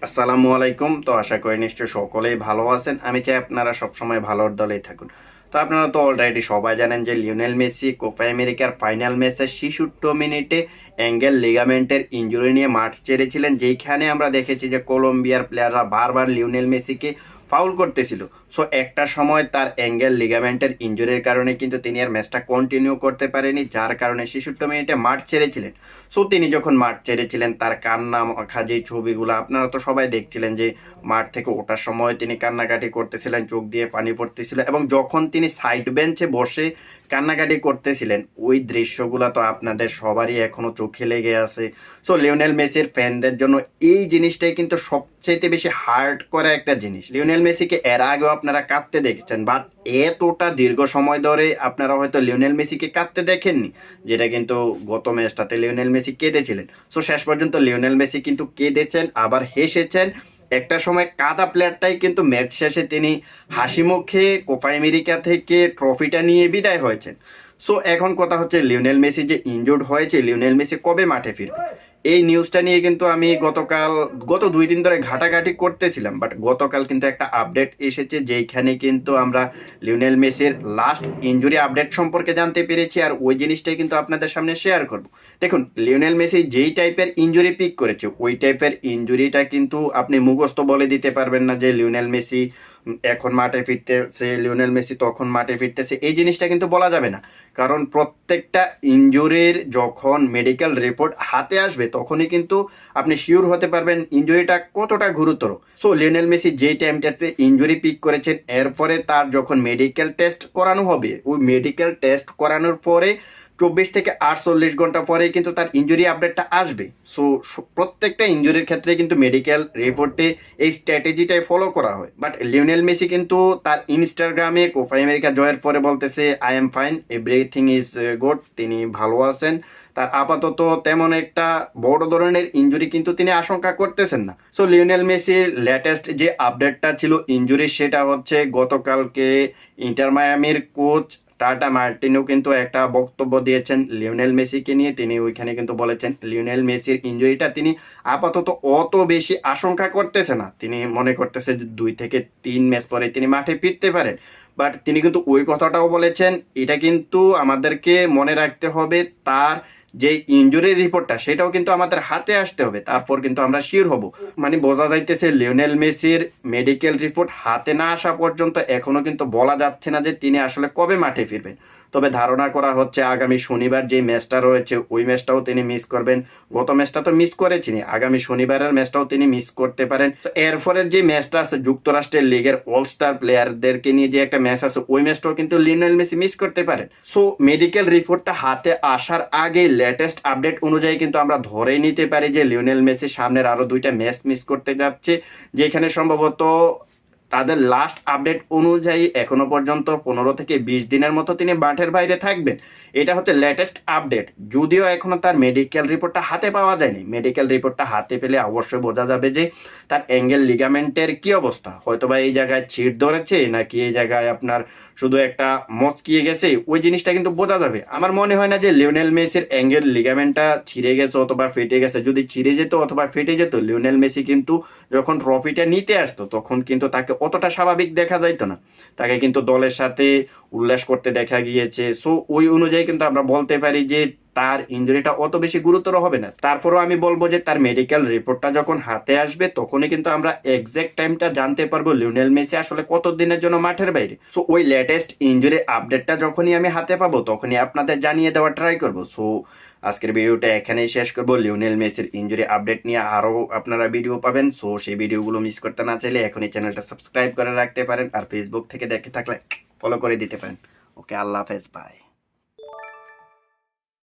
আসসালামু আলাইকুম। তো আশা করি নিশ্চয়ই সকলেই ভালো আছেন। আমি চাই আপনারা সবসময় ভালোর দলেই থাকুন। তো আপনারা তো অলরেডি সবাই জানেন যে লিওনেল মেসি কোপা আমেরিকার ফাইনাল ম্যাচে 66 মিনিটে অ্যাঙ্গেল লিগামেন্টের ইনজুরি নিয়ে মাঠ ছেড়েছিলেন, যেইখানে আমরা দেখেছি যে কলম্বিয়ার প্লেয়াররা বারবার লিওনেল মেসিকে ফাউল করতেছিল। সো একটা সময় তার অ্যাঙ্গেল লিগামেন্টের ইনজুরির কারণে কিন্তু তিনি আর ম্যাচটা কন্টিনিউ করতে পারেনি, যার কারণে 66 মিনিটে মাঠ ছেড়েছিলেন। সো তিনি যখন মাঠ ছেড়েছিলেন তার কান্না মাখা যে ছবিগুলো আপনারা তো সবাই দেখছিলেন, যে মাঠ থেকে ওঠার সময় তিনি কান্নাকাটি করতেছিলেন, চোখ দিয়ে পানি পড়তেছিল, এবং যখন তিনি সাইড বেঞ্চে বসে কান্নাকাটি করতেছিলেন ওই দৃশ্যগুলো তো আপনাদের সবারই এখনো চোখে লেগে আছে। সো লিওনেল মেসির ফ্যানদের জন্য এই জিনিসটাই কিন্তু সবচেয়ে বেশি হার্ট করা একটা জিনিস। লিওনেল মেসিকে এর আগেও আপনারা কাঁদতে দেখেছেন, বাট এতটা দীর্ঘ সময় ধরে আপনারা হয়তো লিওনেল মেসিকে কাঁদতে দেখেননি, যেটা কিন্তু গত ম্যাচটাতে লিওনেল মেসি কেঁদেছিলেন। সো শেষ পর্যন্ত লিওনেল মেসি কিন্তু কেঁদেছেন, আবার হেসেছেন। একটা সময় কাদা প্লেয়ারটাই কিন্তু ম্যাচ শেষে তিনি হাসি মুখে কোপা আমেরিকা থেকে ট্রফিটা নিয়ে বিদায় হয়েছেন। সো এখন কথা হচ্ছে লিওনেল মেসি যে ইনজুর্ড হয়েছে, লিওনেল মেসি কবে মাঠে ফিরবে? এই নিউজটা নিয়ে কিন্তু আমি গত 2 দিন ধরে ঘাটাঘাটি করতেছিলাম, বাট গতকাল কিন্তু একটা আপডেট এসেছে, যেইখানে কিন্তু আমরা লিওনেল মেসির লাস্ট ইনজুরি আপডেট সম্পর্কে জানতে পেরেছি, আর ওই জিনিসটাই কিন্তু আপনাদের সামনে শেয়ার করব। দেখুন, লিওনেল মেসি যেই টাইপের ইনজুরি পিক করেছে ওই টাইপের ইনজুরিটা কিন্তু আপনি মুখস্থ বলে দিতে পারবেন না যে লিওনেল মেসি এখন মাঠে ফিরতেছে, লিওনেল মেসি তখন মাঠে ফিরতেছে, এই জিনিসটা কিন্তু বলা যাবে না। কারণ প্রত্যেকটা ইনজুরির যখন মেডিকেল রিপোর্ট হাতে আসবে তখনই কিন্তু আপনি শিওর হতে পারবেন ইনজুরিটা কতটা গুরুতর। সো লিওনেল মেসি যেই টাইমটাতে ইনজুরি পিক করেছেন, এরপরে তার যখন মেডিকেল টেস্ট করানো হবে, ওই মেডিকেল টেস্ট করানোর পরে 24 থেকে 48 ঘন্টা পরে কিন্তু তার ইনজুরি আপডেটটা আসবে। সো প্রত্যেকটা ইনজুরির ক্ষেত্রে কিন্তু মেডিকেল রিপোর্টে এই স্ট্র্যাটেজিটাই ফলো করা হয়। বাট লিওনেল মেসি কিন্তু তার ইনস্টাগ্রামে কোপা আমেরিকা জয়ের পরে বলতেছে I am fine, everything is good, তিনি ভালো আছেন। তার আপাতত তেমন একটা বড় ধরনের ইনজুরি কিন্তু তিনি আশঙ্কা করতেছেন না। সো লিওনেল মেসির লেটেস্ট যে আপডেটটা ছিল ইনজুরি, সেটা হচ্ছে গতকালকে ইন্টার মায়ামির কোচ টাটা মার্টিনো কিন্তু একটা বক্তব্য দিয়েছেন লিওনেল মেসিকে নিয়ে। তিনি ওইখানে কিন্তু বলেছেন লিওনেল মেসির ইনজুরিটা তিনি আপাতত অত বেশি আশঙ্কা করতেছে না, তিনি মনে করতেছে যে 2 থেকে 3 ম্যাচ পরে তিনি মাঠে ফিরতে পারেন। বাট তিনি কিন্তু ওই কথাটাও বলেছেন, এটা কিন্তু আমাদেরকে মনে রাখতে হবে, তার যে ইনজুরির রিপোর্টটা সেটাও কিন্তু আমাদের হাতে আসতে হবে, তারপর কিন্তু আমরা শিওর হব। মানে বোঝা যাইতেছে লিওনেল মেসির মেডিকেল রিপোর্ট হাতে না আসা পর্যন্ত এখনো কিন্তু বলা যাচ্ছে না যে তিনি আসলে কবে মাঠে ফিরবেন। তবে ধারণা করা হচ্ছে আগামী শনিবার যে ম্যাচটা রয়েছে ওই ম্যাচটাও তিনি মিস করবেন। গত ম্যাচটা তো মিস করেছিনি, আগামী শনিবারের ম্যাচটাও তিনি মিস করতে পারেন। এরপরের যে ম্যাচটা আছে যুক্তরাষ্ট্রের লিগের অল স্টার প্লেয়ারদেরকে নিয়ে যে একটা ম্যাচ আছে ওই ম্যাচটাও কিন্তু লিওনেল মেসি মিস করতে পারেন। সো মেডিকেল রিপোর্টটা হাতে আসার আগে লেটেস্ট আপডেট অনুযায়ী কিন্তু আমরা ধরেই নিতে পারি যে লিওনেল মেসি সামনের আরো 2টা ম্যাচ মিস করতে যাচ্ছে, যেখানে সম্ভবত তাদের লাস্ট আপডেট অনুযায়ী এখনো পর্যন্ত 15 থেকে 20 দিনের মতো তিনি মাঠের বাইরে থাকবেন। এটা হচ্ছে লেটেস্ট আপডেট, যদিও এখনো তার মেডিকেল রিপোর্টটা হাতে পাওয়া যায়নি। মেডিকেল রিপোর্টটা হাতে পেলে অবশ্যই বোঝা যাবে যে তার অ্যাঙ্গেল লিগামেন্টের কি অবস্থা, হয়তোবা এই জায়গায় ছিট ধরেছে নাকি এই জায়গায় আপনার শুধু একটা মচকিয়ে গেছে, ওই জিনিসটা কিন্তু বোঝা যাবে। আমার মনে হয় না যে লিওনেল মেসির অ্যাঙ্গেল লিগামেন্টটা ছিঁড়ে গেছে অথবা ফেটে গেছে। যদি ছিঁড়ে যেত অথবা ফেটে যেত, লিওনেল মেসি কিন্তু যখন ট্রফিটা নিতে আসতো তখন কিন্তু তাকে অতটা স্বাভাবিক দেখা যাইতো না, তাকে কিন্তু দলের সাথে উল্লাস করতে দেখা গিয়েছে। সো ওই অনুযায়ী কিন্তু আমরা বলতে পারি যে তার ইনজুরিটা অত বেশি গুরুতর হবে না। তারপরও আমি বলবো যে তার মেডিকেল রিপোর্টটা যখন হাতে আসবে তখনই কিন্তু আমরা এক্সাক্ট টাইমটা জানতে পারবো লিওনেল মেসি আসলে কত দিনের জন্য মাঠের বাইরে। সো ওই লেটেস্ট ইনজুরি আপডেটটা যখনই আমি হাতে পাবো তখনই আপনাদের জানিয়ে দেওয়ার ট্রাই করবো। সো আজকের ভিডিওটা এখানেই শেষ করবো। লিওনেল মেসির ইনজুরি আপডেট নিয়ে আরও আপনারা ভিডিও পাবেন। সো সেই ভিডিওগুলো মিস করতে না চাইলে এখনই চ্যানেলটা সাবস্ক্রাইব করে রাখতে পারেন, আর ফেসবুক থেকে দেখে থাকলে ফলো করে দিতে পারেন। ওকে, আল্লাহ হাফেজ, বাই।